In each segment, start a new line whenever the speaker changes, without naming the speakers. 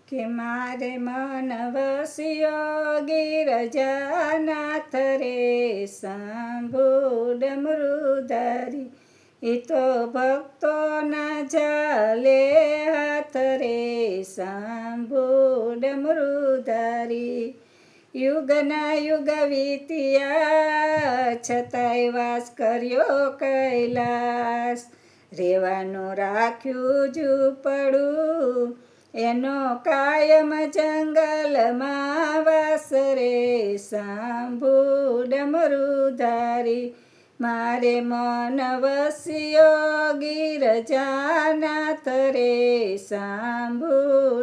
કે મારે મન વસ્યો ગિરજાનાથ રે શંભુ ડમરુધારી. એ તો ભક્તોના ઝાલે હાથ રે શંભુ ડમરુધારી. યુગના યુગ વીત્યા છતાંય વાસ કર્યો કૈલાસ. રેવાનું રાખ્યું ઝૂંપડું એનો કાયમ જંગલમાં વાસ રે શંભુ ડમરુધારી. મારે મન વસ્યો ગિરજાનાથ રે શંભુ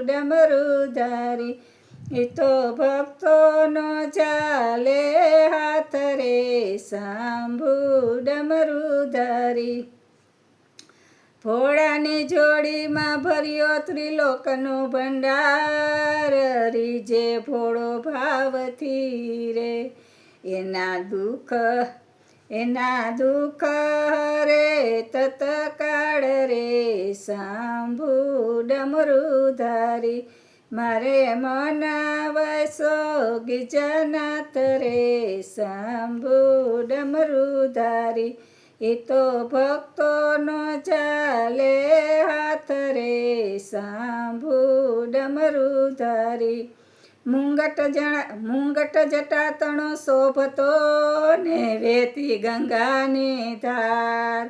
ડમરુધારી. એ તો ભક્તોનો ઝાલે હાથ રે શંભુ ડમરુધારી. ભોળાની જોડીમાં ભર્યો ત્રિલોકનો ભંડાર. રીજે ભોળો ભાવથી રે એના દુઃખ રે તત્કાળ રે શંભુ ડમરુધારી. મારે મનાવશો ગિરજાનાથ રે શંભુ ડમરુધારી. એ તો ભક્તોનો ઝાલે હાથ રે શંભુ ડમરુધારી. મુંગટ જટાતણો શોભતો ને વેતી ગંગાની ધાર.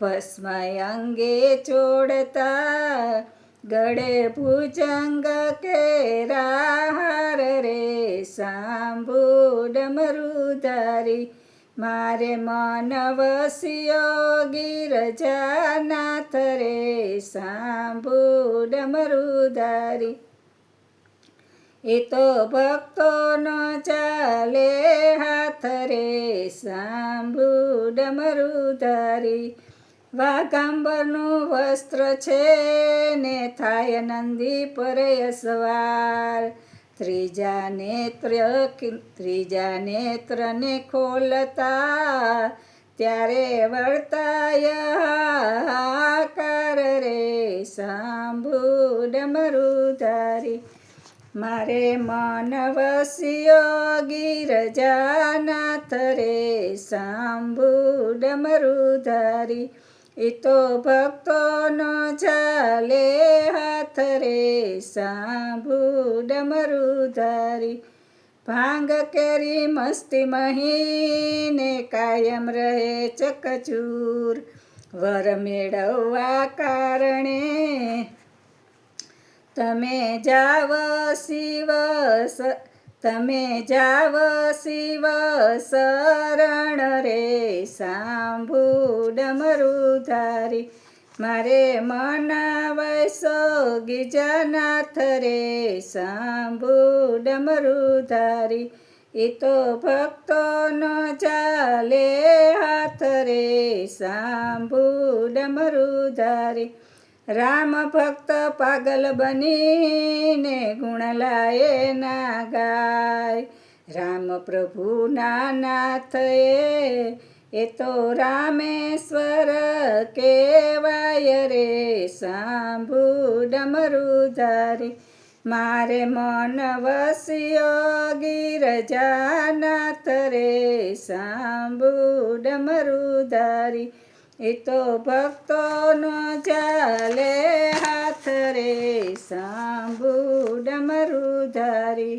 ભસ્મ અંગે ચોડતા ગળે ભુજંગ કેરાહાર રે શંભુ ડમરુધારી. મારે મન વસ્યો ગિરજાનાથ રે શંભુ ડમરુધારી. એ તો ભક્તોનો ઝાલે હાથ રે શંભુ ડમરુધારી. વાઘાંબરનું વસ્ત્ર છે ને થાય નંદી પર સવાર. ત્રીજા નેત્રને ખોલતા ત્યારે વર્તાય હાહાકાર રે શંભુ ડમરુધારી. મારે મન વસ્યો ગિરજાનાથ રે શંભુ ડમરુધારી. એ તો ભક્તોનો ઝાલે હાથ રે શંભુ ડમરુધારી. ભાંગ કેરી મસ્તી મહીને કાયમ રહે ચકચૂર. વર મેળવવા કારણે તમે જાવ શિવ શરણ રે શંભુ ડમરુધારી. મારે મનાવશો ગિરજાનાથ રે શંભુ ડમરુધારી. એ તો ભક્તોનો ઝાલે હાથ રે શંભુ ડમરુધારી. રામ ભક્ત પાગલ બનીને ગુણલાએ ના ગાય. રામ પ્રભુના નાથ એ તો રામેશ્વર કહેવાય રે શંભુ ડમરુધારી. મારે મન વસ્યો ગિરજાનાથ રે શંભુ ડમરુધારી. એ તો ભક્તોનો ઝાલે હાથ રે શંભુ ડમરુધારી.